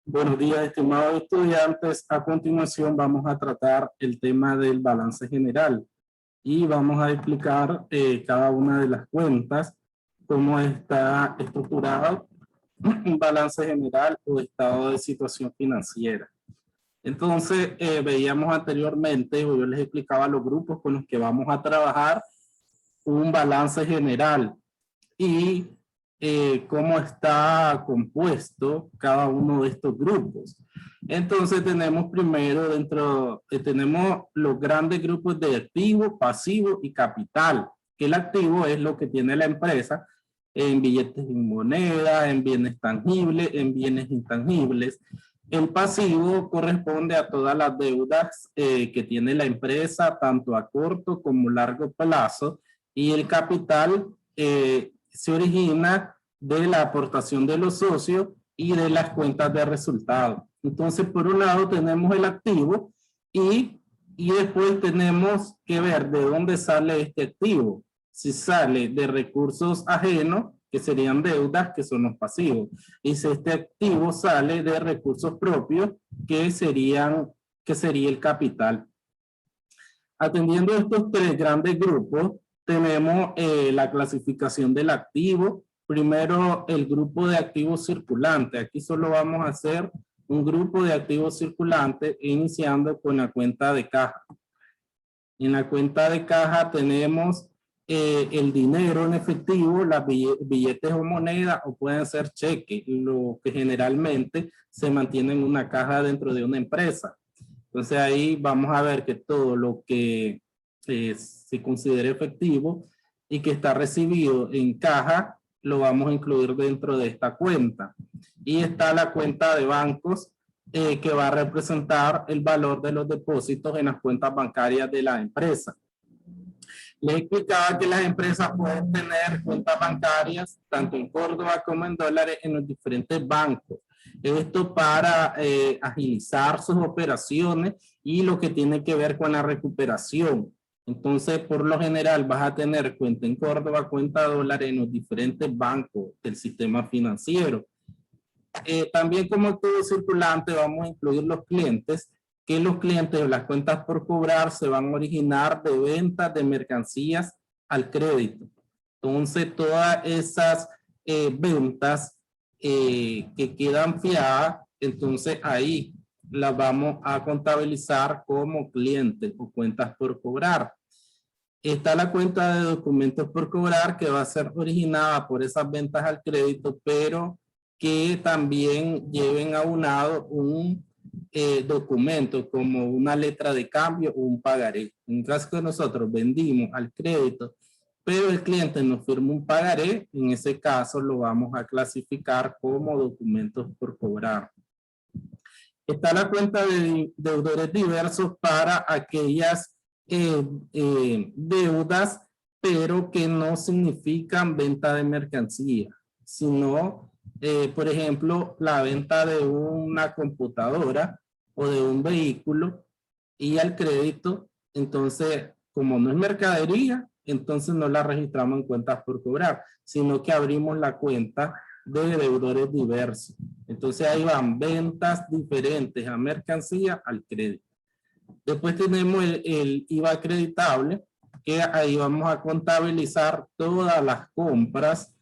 Buenos días, estimados estudiantes. A continuación vamos a tratar el tema del balance general y vamos a explicar cada una de las cuentas, cómo está estructurado un balance general o estado de situación financiera. Entonces, veíamos anteriormente, o yo les explicaba los grupos con los que vamos a trabajar un balance general y cómo está compuesto cada uno de estos grupos. Entonces tenemos primero tenemos los grandes grupos de activo, pasivo y capital, que el activo es lo que tiene la empresa en billetes en moneda, en bienes tangibles, en bienes intangibles. El pasivo corresponde a todas las deudas que tiene la empresa, tanto a corto como largo plazo, y el capital se origina de la aportación de los socios y de las cuentas de resultados. Entonces, por un lado tenemos el activo y después tenemos que ver de dónde sale este activo. Si sale de recursos ajenos, que serían deudas, que son los pasivos. Y si este activo sale de recursos propios, que sería el capital. Atendiendo a estos tres grandes grupos, tenemos la clasificación del activo. Primero, el grupo de activos circulantes. Aquí solo vamos a hacer un grupo de activos circulantes, iniciando con la cuenta de caja. En la cuenta de caja tenemos el dinero en efectivo, las billetes o monedas, o pueden ser cheques, lo que generalmente se mantiene en una caja dentro de una empresa. Entonces ahí vamos a ver que todo lo que se considere efectivo y que está recibido en caja, lo vamos a incluir dentro de esta cuenta. Y está la cuenta de bancos que va a representar el valor de los depósitos en las cuentas bancarias de la empresa. Les explicaba que las empresas pueden tener cuentas bancarias tanto en Córdoba como en dólares en los diferentes bancos. Esto para agilizar sus operaciones y lo que tiene que ver con la recuperación. Entonces, por lo general, vas a tener cuenta en Córdoba, cuenta de dólares en los diferentes bancos del sistema financiero. También como todo circulante, vamos a incluir los clientes, que los clientes o las cuentas por cobrar se van a originar de ventas de mercancías al crédito. Entonces, todas esas ventas que quedan fiadas, entonces ahí las vamos a contabilizar como clientes o cuentas por cobrar. Está la cuenta de documentos por cobrar, que va a ser originada por esas ventas al crédito, pero que también lleven aunado un documento como una letra de cambio o un pagaré. En caso que nosotros vendimos al crédito, pero el cliente nos firma un pagaré, en ese caso lo vamos a clasificar como documentos por cobrar. Está la cuenta de deudores diversos para aquellas deudas, pero que no significan venta de mercancía, sino, por ejemplo, la venta de una computadora o de un vehículo y al crédito. Entonces, como no es mercadería, entonces no la registramos en cuentas por cobrar, sino que abrimos la cuenta de deudores diversos. Entonces ahí van ventas diferentes a mercancía al crédito. Después tenemos el IVA acreditable, que ahí vamos a contabilizar todas las compras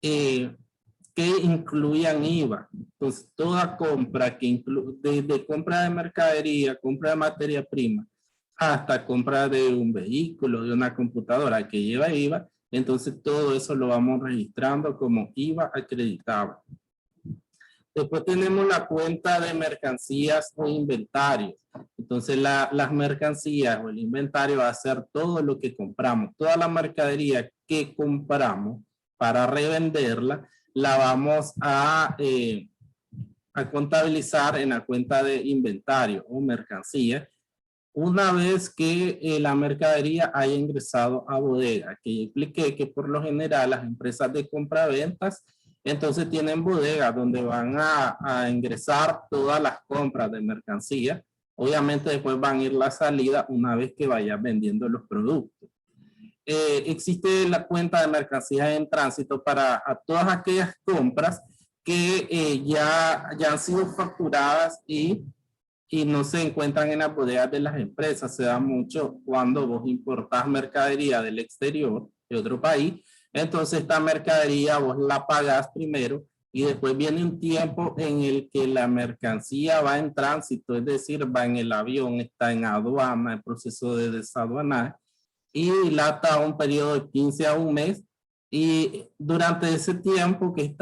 que incluyan IVA. Entonces toda compra que incluye, desde compra de mercadería, compra de materia prima, hasta compra de un vehículo, de una computadora que lleva IVA, entonces todo eso lo vamos registrando como IVA acreditable. Después tenemos la cuenta de mercancías o inventarios. Entonces las mercancías o el inventario va a ser todo lo que compramos. Toda la mercadería que compramos para revenderla, la vamos a contabilizar en la cuenta de inventario o mercancía una vez que la mercadería haya ingresado a bodega, que yo expliqué que por lo general las empresas de compra-ventas entonces tienen bodegas donde van a ingresar todas las compras de mercancía. Obviamente después van a ir la salida una vez que vayan vendiendo los productos. Existe la cuenta de mercancías en tránsito para todas aquellas compras que ya han sido facturadas y no se encuentran en las bodegas de las empresas. Se da mucho cuando vos importás mercadería del exterior, de otro país. Entonces esta mercadería vos la pagás primero y después viene un tiempo en el que la mercancía va en tránsito, es decir, va en el avión, está en aduana, el proceso de desaduanar, y dilata un periodo de 15 a un mes. Y durante ese tiempo que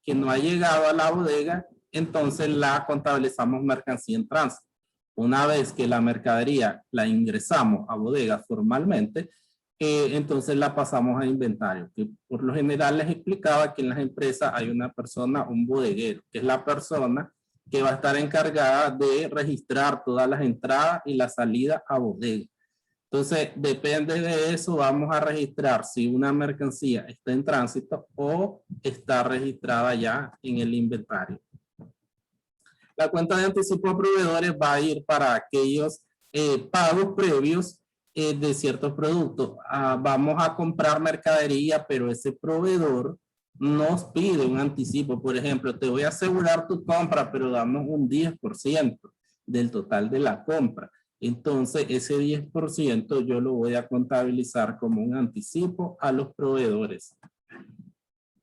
que no ha llegado a la bodega, entonces la contabilizamos mercancía en tránsito. Una vez que la mercadería la ingresamos a bodega formalmente, entonces la pasamos a inventario, que por lo general les explicaba que en las empresas hay una persona, un bodeguero, que es la persona que va a estar encargada de registrar todas las entradas y la salida a bodega. Entonces, depende de eso, vamos a registrar si una mercancía está en tránsito o está registrada ya en el inventario. La cuenta de anticipo a proveedores va a ir para aquellos pagos previos de ciertos productos. Vamos a comprar mercadería, pero ese proveedor nos pide un anticipo. Por ejemplo, te voy a asegurar tu compra, pero damos un 10% del total de la compra. Entonces, ese 10% yo lo voy a contabilizar como un anticipo a los proveedores.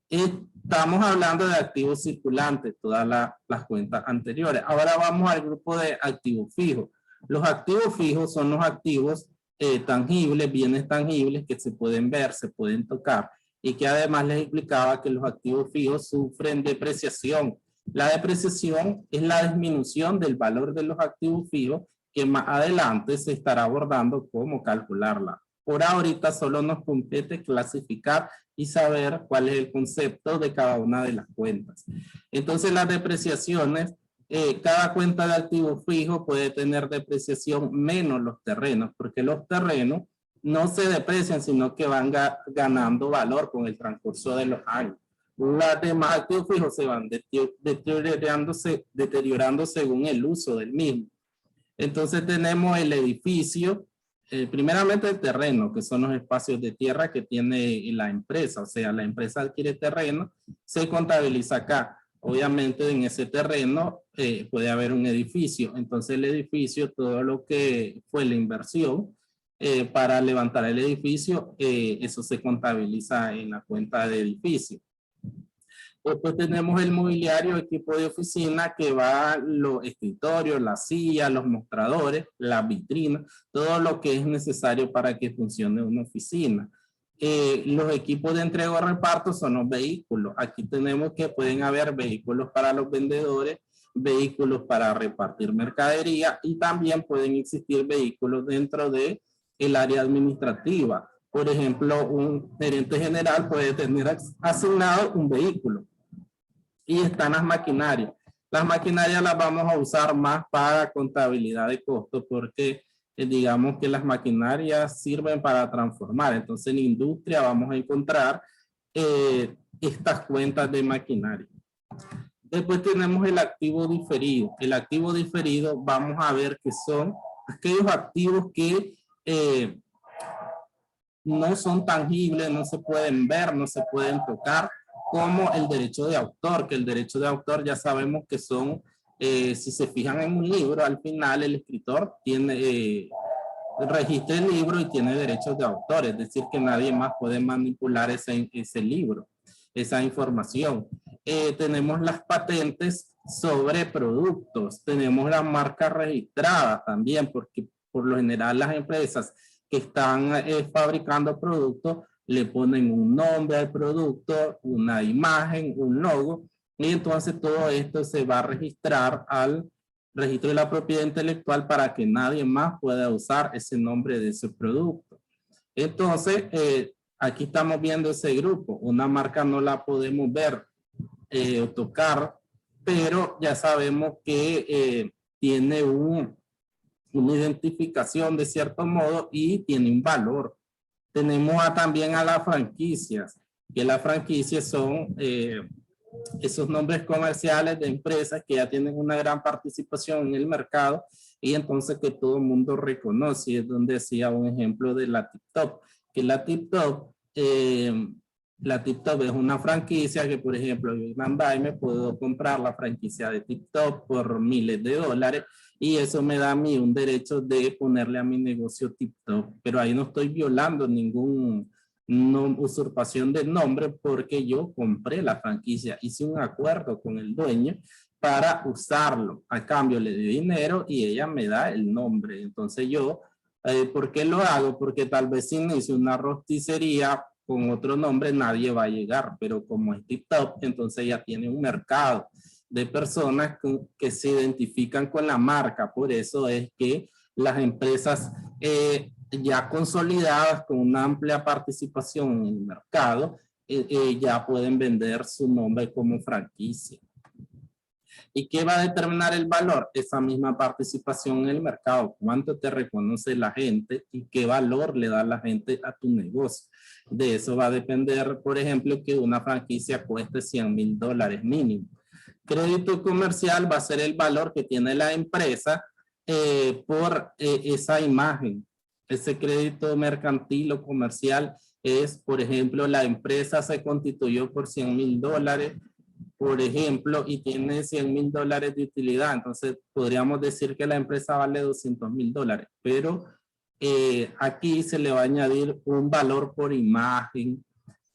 Estamos hablando de activos circulantes, todas las cuentas anteriores. Ahora vamos al grupo de activos fijos. Los activos fijos son los activos tangibles, bienes tangibles que se pueden ver, se pueden tocar, y que además les explicaba que los activos fijos sufren depreciación. La depreciación es la disminución del valor de los activos fijos, que más adelante se estará abordando cómo calcularla. Por ahorita solo nos compete clasificar y saber cuál es el concepto de cada una de las cuentas. Entonces las depreciaciones, cada cuenta de activo fijo puede tener depreciación menos los terrenos, porque los terrenos no se deprecian, sino que van ganando valor con el transcurso de los años. Los demás activos fijos se van deteriorando según el uso del mismo. Entonces tenemos el edificio, primeramente el terreno, que son los espacios de tierra que tiene la empresa. O sea, la empresa adquiere terreno, se contabiliza acá. Obviamente en ese terreno puede haber un edificio. Entonces el edificio, todo lo que fue la inversión para levantar el edificio, eso se contabiliza en la cuenta de edificio. Después tenemos el mobiliario, equipo de oficina, que va los escritorios, las sillas, los mostradores, las vitrinas, todo lo que es necesario para que funcione una oficina. Los equipos de entrega o reparto son los vehículos. Aquí tenemos que pueden haber vehículos para los vendedores, vehículos para repartir mercadería, y también pueden existir vehículos dentro de el área administrativa. Por ejemplo, un gerente general puede tener asignado un vehículo. Y están las maquinarias. Las maquinarias las vamos a usar más para contabilidad de costos, porque digamos que las maquinarias sirven para transformar. Entonces en la industria vamos a encontrar estas cuentas de maquinaria. Después tenemos el activo diferido. El activo diferido vamos a ver que son aquellos activos que no son tangibles, no se pueden ver, no se pueden tocar, como el derecho de autor, que el derecho de autor ya sabemos que son, si se fijan en un libro, al final el escritor tiene, registra el libro y tiene derechos de autor, es decir, que nadie más puede manipular ese libro, esa información. Tenemos las patentes sobre productos, tenemos las marcas registradas también, porque por lo general las empresas que están fabricando productos le ponen un nombre al producto, una imagen, un logo, y entonces todo esto se va a registrar al registro de la propiedad intelectual para que nadie más pueda usar ese nombre de ese producto. Entonces, aquí estamos viendo ese grupo. Una marca no la podemos ver o tocar, pero ya sabemos que tiene una identificación de cierto modo y tiene un valor. Tenemos también a las franquicias, que las franquicias son esos nombres comerciales de empresas que ya tienen una gran participación en el mercado y entonces que todo el mundo reconoce. Es donde decía un ejemplo de la TikTok, que la TikTok La TikTok es una franquicia que, por ejemplo, yo en Bandai me puedo comprar la franquicia de TikTok por miles de dólares y eso me da a mí un derecho de ponerle a mi negocio TikTok. Pero ahí no estoy violando ningún usurpación de nombre porque yo compré la franquicia, hice un acuerdo con el dueño para usarlo. A cambio le di dinero y ella me da el nombre. Entonces yo, ¿por qué lo hago? Porque tal vez si inicio una rosticería con otro nombre nadie va a llegar, pero como es TikTok, entonces ya tiene un mercado de personas que se identifican con la marca. Por eso es que las empresas ya consolidadas con una amplia participación en el mercado ya pueden vender su nombre como franquicia. ¿Y qué va a determinar el valor? Esa misma participación en el mercado. ¿Cuánto te reconoce la gente y qué valor le da la gente a tu negocio? De eso va a depender, por ejemplo, que una franquicia cueste $100,000 mínimo. Crédito comercial va a ser el valor que tiene la empresa por esa imagen. Ese crédito mercantil o comercial es, por ejemplo, la empresa se constituyó por $100,000, por ejemplo, y tiene $100,000 de utilidad. Entonces, podríamos decir que la empresa vale $200,000, pero aquí se le va a añadir un valor por imagen,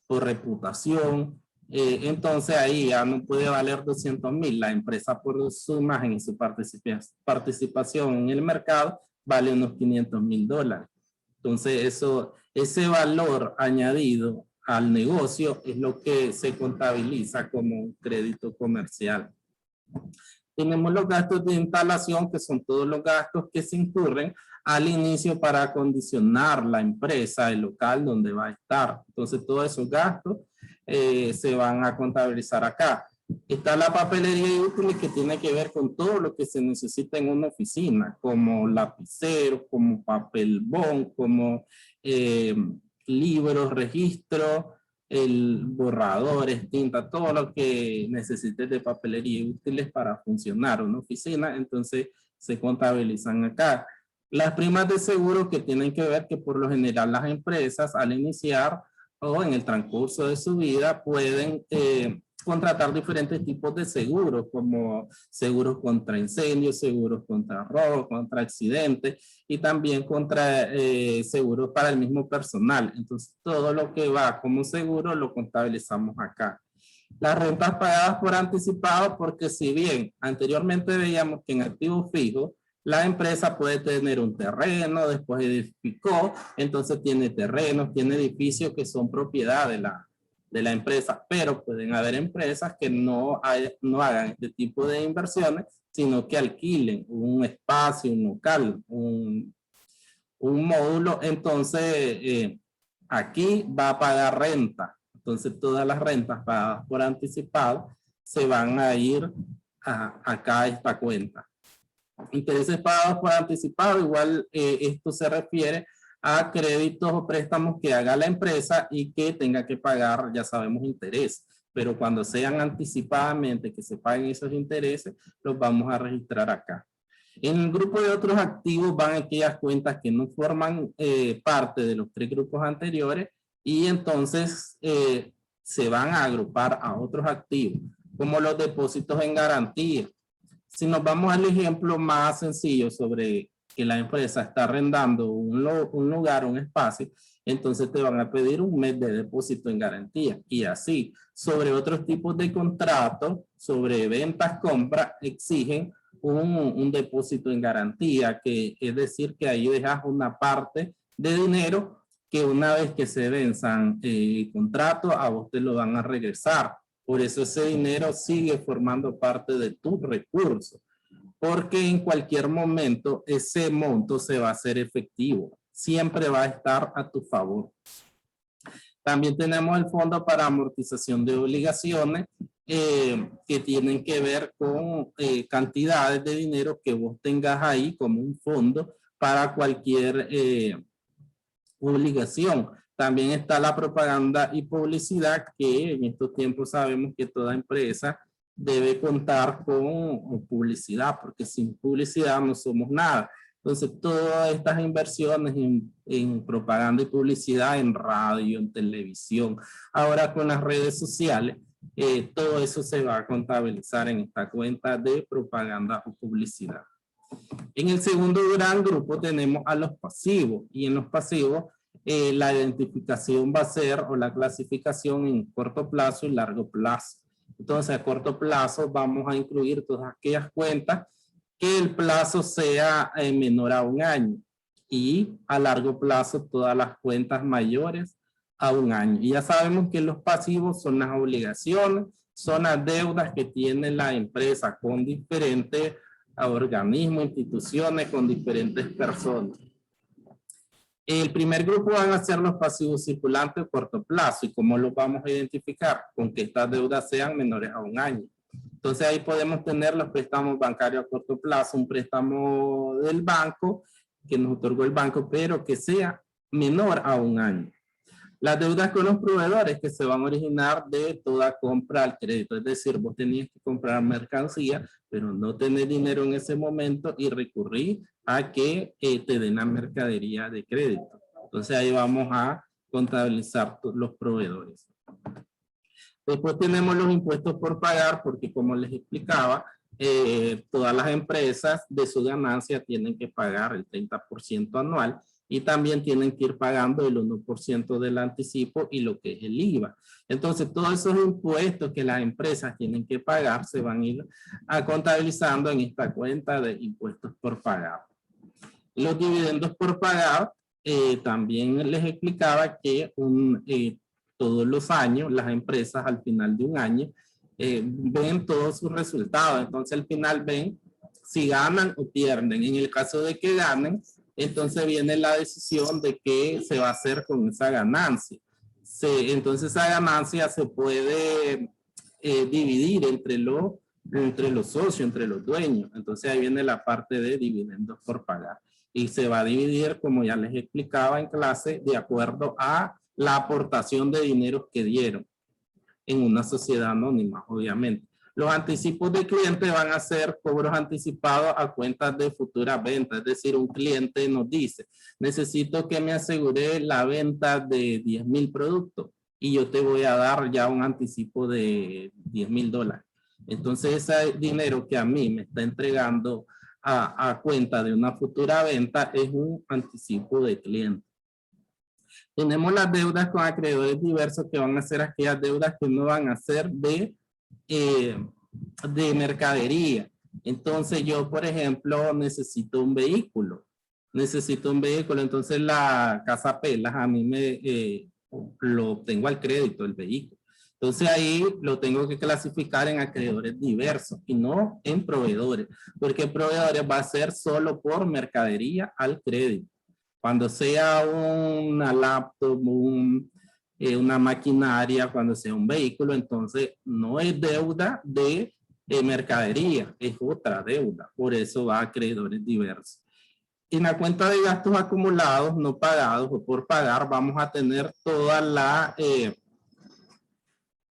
por reputación. Entonces, ahí ya no puede valer $200,000. La empresa por su imagen y su participación en el mercado vale unos $500,000. Entonces, ese valor añadido al negocio es lo que se contabiliza como un crédito comercial. Tenemos los gastos de instalación, que son todos los gastos que se incurren al inicio para acondicionar la empresa, el local donde va a estar. Entonces, todos esos gastos se van a contabilizar acá. Está la papelería y útiles, que tiene que ver con todo lo que se necesita en una oficina, como lapiceros, como papel bond, como libros, registros, borradores, tinta, todo lo que necesites de papelería y útiles para funcionar una oficina, entonces se contabilizan acá. Las primas de seguro, que tienen que ver que por lo general las empresas al iniciar o en el transcurso de su vida pueden contratar diferentes tipos de seguros, como seguros contra incendios, seguros contra robo, contra accidentes y también contra seguros para el mismo personal. Entonces, todo lo que va como seguro lo contabilizamos acá. Las rentas pagadas por anticipado, porque si bien anteriormente veíamos que en activo fijo la empresa puede tener un terreno, después edificó, entonces tiene terrenos, tiene edificios que son propiedad de la empresa, pero pueden haber empresas que no hagan este tipo de inversiones, sino que alquilen un espacio, un local, un módulo. Entonces, aquí va a pagar renta. Entonces, todas las rentas pagadas por anticipado se van a ir acá a esta cuenta. Intereses pagados por anticipado, igual esto se refiere a créditos o préstamos que haga la empresa y que tenga que pagar, ya sabemos, interés. Pero cuando sean anticipadamente que se paguen esos intereses, los vamos a registrar acá. En el grupo de otros activos van aquellas cuentas que no forman parte de los 3 grupos anteriores y entonces se van a agrupar a otros activos, como los depósitos en garantía. Si nos vamos al ejemplo más sencillo sobre que la empresa está arrendando un lugar, un espacio, entonces te van a pedir un mes de depósito en garantía. Y así, sobre otros tipos de contratos, sobre ventas, compras, exigen un depósito en garantía, que es decir que ahí dejas una parte de dinero que una vez que se venzan contratos, a vos te lo van a regresar. Por eso ese dinero sigue formando parte de tus recursos, porque en cualquier momento ese monto se va a hacer efectivo. Siempre va a estar a tu favor. También tenemos el fondo para amortización de obligaciones, que tienen que ver con cantidades de dinero que vos tengas ahí como un fondo para cualquier obligación. También está la propaganda y publicidad, que en estos tiempos sabemos que toda empresa debe contar con publicidad, porque sin publicidad no somos nada. Entonces, todas estas inversiones en propaganda y publicidad, en radio, en televisión, ahora con las redes sociales, todo eso se va a contabilizar en esta cuenta de propaganda o publicidad. En el segundo gran grupo tenemos a los pasivos, y en los pasivos la identificación va a ser, o la clasificación en corto plazo y largo plazo. Entonces, a corto plazo vamos a incluir todas aquellas cuentas que el plazo sea menor a 1 año, y a largo plazo todas las cuentas mayores a 1 año. Y ya sabemos que los pasivos son las obligaciones, son las deudas que tiene la empresa con diferentes organismos, instituciones, con diferentes personas. El primer grupo van a ser los pasivos circulantes a corto plazo. ¿Y cómo los vamos a identificar? Con que estas deudas sean menores a 1 año. Entonces ahí podemos tener los préstamos bancarios a corto plazo, un préstamo del banco que nos otorgó el banco, pero que sea menor a 1 año. Las deudas con los proveedores que se van a originar de toda compra al crédito. Es decir, vos tenías que comprar mercancía, pero no tenés dinero en ese momento y recurrí a que te den la mercadería de crédito. Entonces ahí vamos a contabilizar los proveedores. Después tenemos los impuestos por pagar, porque como les explicaba, todas las empresas de su ganancia tienen que pagar el 30% anual, y también tienen que ir pagando el 1% del anticipo y lo que es el IVA. Entonces, todos esos impuestos que las empresas tienen que pagar se van a ir contabilizando en esta cuenta de impuestos por pagar. Los dividendos por pagar, también les explicaba que todos los años las empresas al final de un año ven todos sus resultados. Entonces, al final ven si ganan o pierden. En el caso de que ganen, entonces viene la decisión de qué se va a hacer con esa ganancia. Entonces esa ganancia se puede dividir entre los socios, entre los dueños. Entonces ahí viene la parte de dividendos por pagar. Y se va a dividir, como ya les explicaba en clase, de acuerdo a la aportación de dinero que dieron en una sociedad anónima, obviamente. Los anticipos de cliente van a ser cobros anticipados a cuentas de futuras ventas. Es decir, un cliente nos dice, necesito que me asegure la venta de 10,000 productos y yo te voy a dar ya un anticipo de $10,000. Entonces, ese dinero que a mí me está entregando a cuenta de una futura venta es un anticipo de cliente. Tenemos las deudas con acreedores diversos, que van a ser aquellas deudas que no van a ser de mercadería. Entonces yo, por ejemplo, necesito un vehículo. Entonces la Casa Pelas a mí lo obtengo al crédito, el vehículo. Entonces ahí lo tengo que clasificar en acreedores diversos y no en proveedores, porque proveedores va a ser solo por mercadería al crédito. Cuando sea una laptop, una maquinaria, cuando sea un vehículo, entonces no es deuda de mercadería, es otra deuda. Por eso va a acreedores diversos. En la cuenta de gastos acumulados, no pagados o por pagar, vamos a tener todas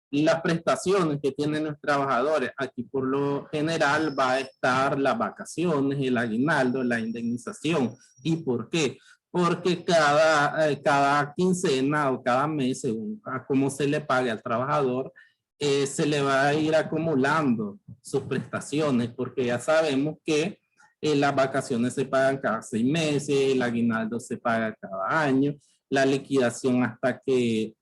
las prestaciones que tienen los trabajadores. Aquí por lo general va a estar las vacaciones, el aguinaldo, la indemnización. ¿Y por qué? Porque cada quincena o cada mes, según a cómo se le pague al trabajador, se le va a ir acumulando sus prestaciones, porque ya sabemos que las vacaciones se pagan cada 6 meses, el aguinaldo se paga cada año, la liquidación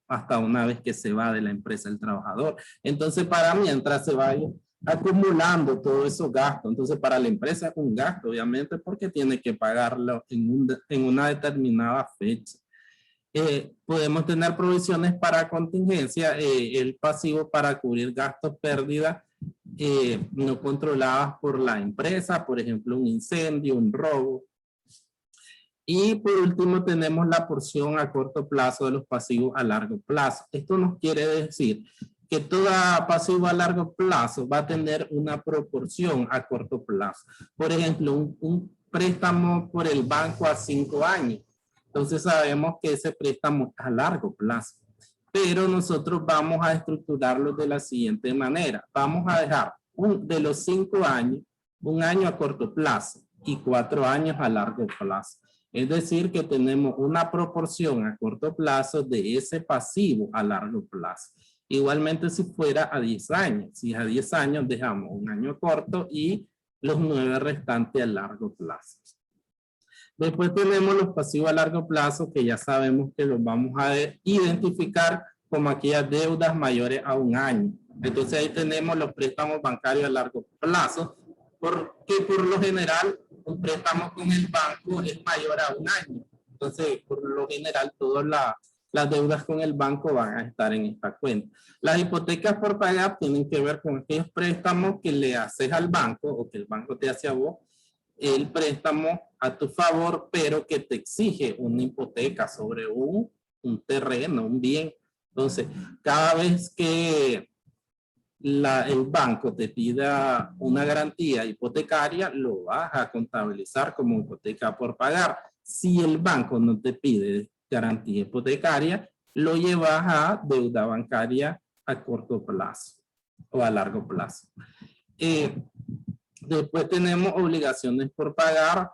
hasta una vez que se va de la empresa el trabajador. Entonces, mientras se vaya acumulando todos esos gastos, entonces para la empresa es un gasto, obviamente, porque tiene que pagarlo en una determinada fecha. Podemos tener provisiones para contingencia, el pasivo para cubrir gastos, pérdidas no controladas por la empresa, por ejemplo, un incendio, un robo. Y por último tenemos la porción a corto plazo de los pasivos a largo plazo. Esto nos quiere decir que toda pasivo a largo plazo va a tener una proporción a corto plazo. Por ejemplo, un préstamo por el banco a 5 años. Entonces sabemos que ese préstamo es a largo plazo. Pero nosotros vamos a estructurarlo de la siguiente manera. Vamos a dejar de los 5 años, 1 año a corto plazo. y 4 años a largo plazo. Es decir, que tenemos una proporción a corto plazo de ese pasivo a largo plazo. Igualmente si fuera a 10 años. Si a 10 años dejamos un año corto y los 9 restantes a largo plazo. Después tenemos los pasivos a largo plazo que ya sabemos que los vamos a identificar como aquellas deudas mayores a un año. Entonces ahí tenemos los préstamos bancarios a largo plazo, porque por lo general un préstamo con el banco es mayor a un año. Entonces por lo general todas las deudas con el banco van a estar en esta cuenta. Las hipotecas por pagar tienen que ver con aquellos préstamos que le haces al banco o que el banco te hace a vos el préstamo a tu favor, pero que te exige una hipoteca sobre un terreno, un bien. Entonces, cada vez que el banco te pida una garantía hipotecaria, lo vas a contabilizar como hipoteca por pagar. Si el banco no te pide garantía hipotecaria, lo llevas a deuda bancaria a corto plazo o a largo plazo. Después tenemos obligaciones por pagar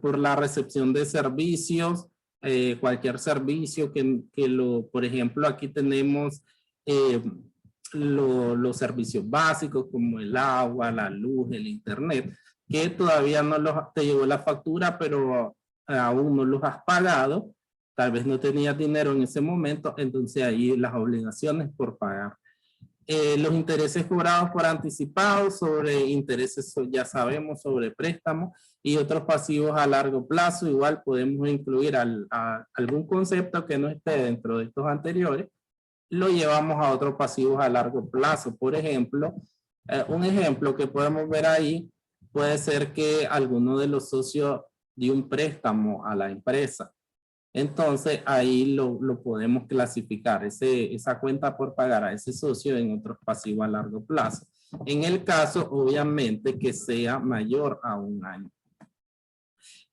por la recepción de servicios, cualquier servicio por ejemplo, aquí tenemos los servicios básicos como el agua, la luz, el internet, que todavía no te llegó la factura, pero aún no los has pagado. Tal vez no tenías dinero en ese momento, entonces ahí las obligaciones por pagar. Los intereses cobrados por anticipado, sobre intereses ya sabemos, sobre préstamos y otros pasivos a largo plazo. Igual podemos incluir algún concepto que no esté dentro de estos anteriores, lo llevamos a otros pasivos a largo plazo. Por ejemplo, un ejemplo que podemos ver ahí puede ser que alguno de los socios dio un préstamo a la empresa. Entonces ahí lo podemos clasificar, esa cuenta por pagar a ese socio en otros pasivos a largo plazo. En el caso, obviamente, que sea mayor a un año.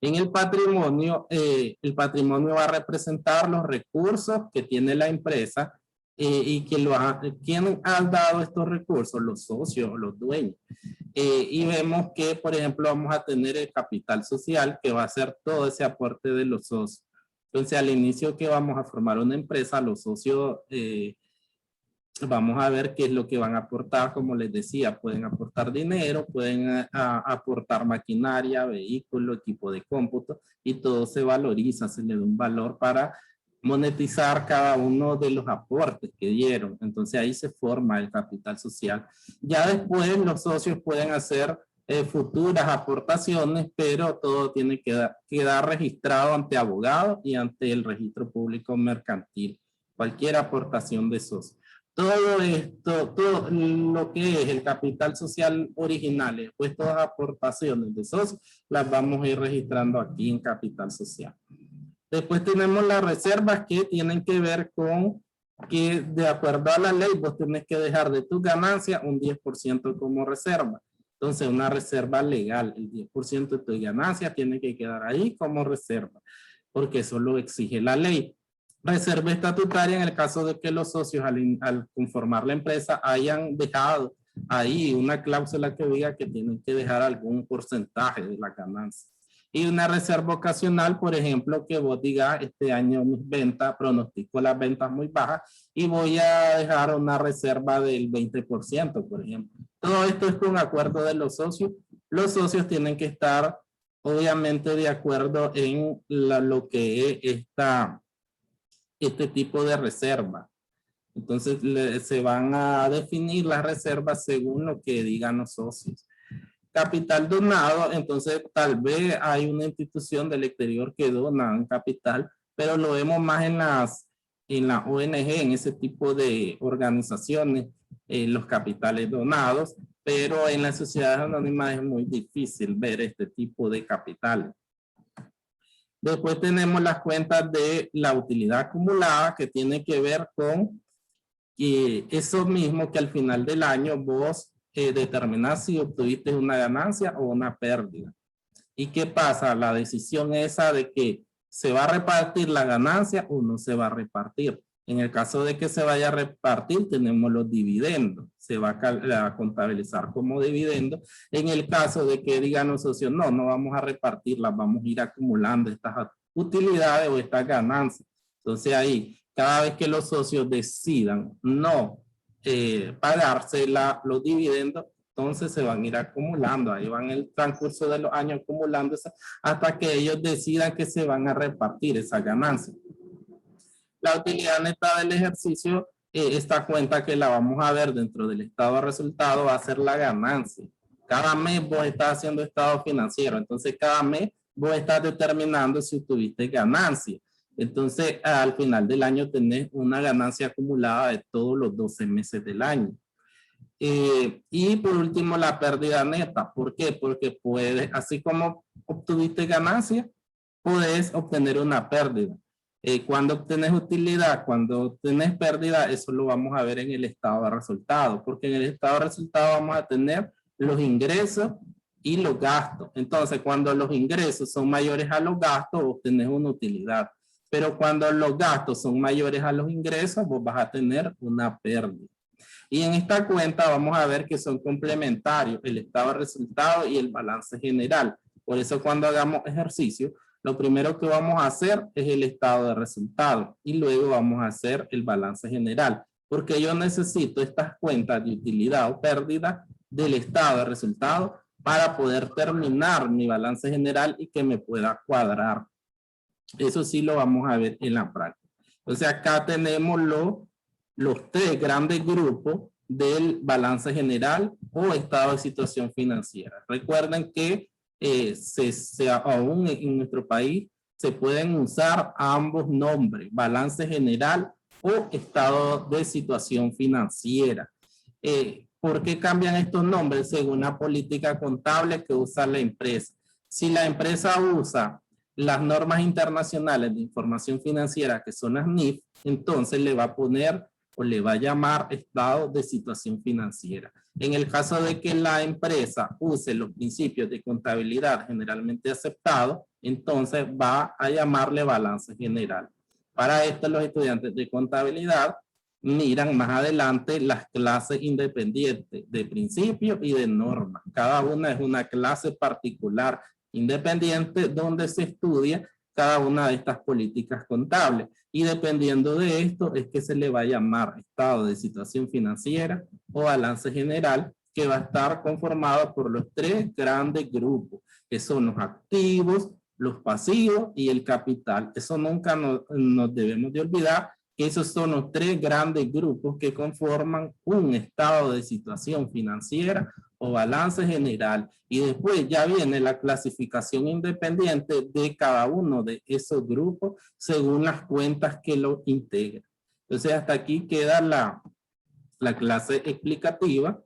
En el patrimonio va a representar los recursos que tiene la empresa y ¿quién ha dado estos recursos? Los socios, los dueños. Y vemos que, por ejemplo, vamos a tener el capital social que va a ser todo ese aporte de los socios. Entonces, al inicio que vamos a formar una empresa, los socios vamos a ver qué es lo que van a aportar. Como les decía, pueden aportar dinero, pueden aportar maquinaria, vehículo, equipo de cómputo, y todo se valoriza, se le da un valor para monetizar cada uno de los aportes que dieron. Entonces ahí se forma el capital social. Ya después los socios pueden hacer futuras aportaciones, pero todo tiene que quedar registrado ante abogados y ante el registro público mercantil. Cualquier aportación de socios. Todo esto, todo lo que es el capital social original, después todas las aportaciones de socios, las vamos a ir registrando aquí en capital social. Después tenemos las reservas que tienen que ver con que de acuerdo a la ley vos tenés que dejar de tus ganancias un 10% como reserva. Entonces una reserva legal, el 10% de tu ganancia tiene que quedar ahí como reserva, porque eso lo exige la ley. Reserva estatutaria en el caso de que los socios al conformar la empresa hayan dejado ahí una cláusula que diga que tienen que dejar algún porcentaje de la ganancia. Y una reserva ocasional, por ejemplo, que vos digas, este año mis ventas, pronostico las ventas muy bajas y voy a dejar una reserva del 20%, por ejemplo. Todo esto es con acuerdo de los socios. Los socios tienen que estar, obviamente, de acuerdo en lo que es este tipo de reserva. Entonces, se van a definir las reservas según lo que digan los socios. Capital donado, entonces tal vez hay una institución del exterior que dona un capital, pero lo vemos más en la ONG, en ese tipo de organizaciones, los capitales donados, pero en las sociedades anónimas es muy difícil ver este tipo de capitales. Después tenemos las cuentas de la utilidad acumulada, que tiene que ver con eso mismo que al final del año vos determinar si obtuviste una ganancia o una pérdida. ¿Y qué pasa? La decisión esa de que se va a repartir la ganancia o no se va a repartir. En el caso de que se vaya a repartir, tenemos los dividendos. Se va a contabilizar como dividendo. En el caso de que digan los socios, no, no vamos a repartirlas, vamos a ir acumulando estas utilidades o estas ganancias. Entonces ahí, cada vez que los socios decidan no pagarse los dividendos, entonces se van a ir acumulando. Ahí van el transcurso de los años acumulando hasta que ellos decidan que se van a repartir esas ganancias. La utilidad neta del ejercicio, esta cuenta que la vamos a ver dentro del estado de resultado va a ser la ganancia. Cada mes vos estás haciendo estado financiero, entonces cada mes vos estás determinando si tuviste ganancia. Entonces al final del año tenés una ganancia acumulada de todos los 12 meses del año. Y por último la pérdida neta. ¿Por qué? Porque puedes, así como obtuviste ganancia, puedes obtener una pérdida. Cuando obtienes utilidad, cuando obtienes pérdida, eso lo vamos a ver en el estado de resultado, porque en el estado de resultado vamos a tener los ingresos y los gastos. Entonces, cuando los ingresos son mayores a los gastos, obtienes una utilidad. Pero cuando los gastos son mayores a los ingresos, vos vas a tener una pérdida. Y en esta cuenta vamos a ver que son complementarios el estado de resultado y el balance general. Por eso cuando hagamos ejercicio, lo primero que vamos a hacer es el estado de resultado y luego vamos a hacer el balance general, porque yo necesito estas cuentas de utilidad o pérdida del estado de resultado para poder terminar mi balance general y que me pueda cuadrar. Eso sí lo vamos a ver en la práctica. Entonces acá tenemos los tres grandes grupos del balance general o estado de situación financiera. Recuerden que aún en nuestro país se pueden usar ambos nombres, balance general o estado de situación financiera. ¿Por qué cambian estos nombres? Según la política contable que usa la empresa. Si la empresa usa las normas internacionales de información financiera, que son las NIF, entonces le va a poner o le va a llamar estado de situación financiera. En el caso de que la empresa use los principios de contabilidad generalmente aceptados, entonces va a llamarle balance general. Para esto los estudiantes de contabilidad miran más adelante las clases independientes de principio y de norma. Cada una es una clase particular independiente donde se estudia cada una de estas políticas contables. Y dependiendo de esto es que se le va a llamar estado de situación financiera o balance general, que va a estar conformado por los tres grandes grupos, que son los activos, los pasivos y el capital. Eso nunca nos debemos de olvidar, que esos son los tres grandes grupos que conforman un estado de situación financiera o balance general. Y después ya viene la clasificación independiente de cada uno de esos grupos según las cuentas que lo integran. Entonces hasta aquí queda la clase explicativa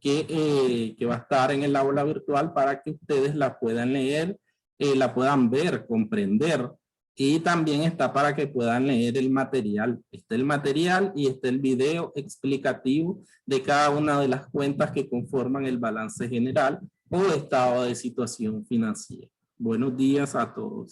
que va a estar en el aula virtual para que ustedes la puedan leer, la puedan ver, comprender. Y también está para que puedan leer el material. Está el material y está el video explicativo de cada una de las cuentas que conforman el balance general o estado de situación financiera. Buenos días a todos.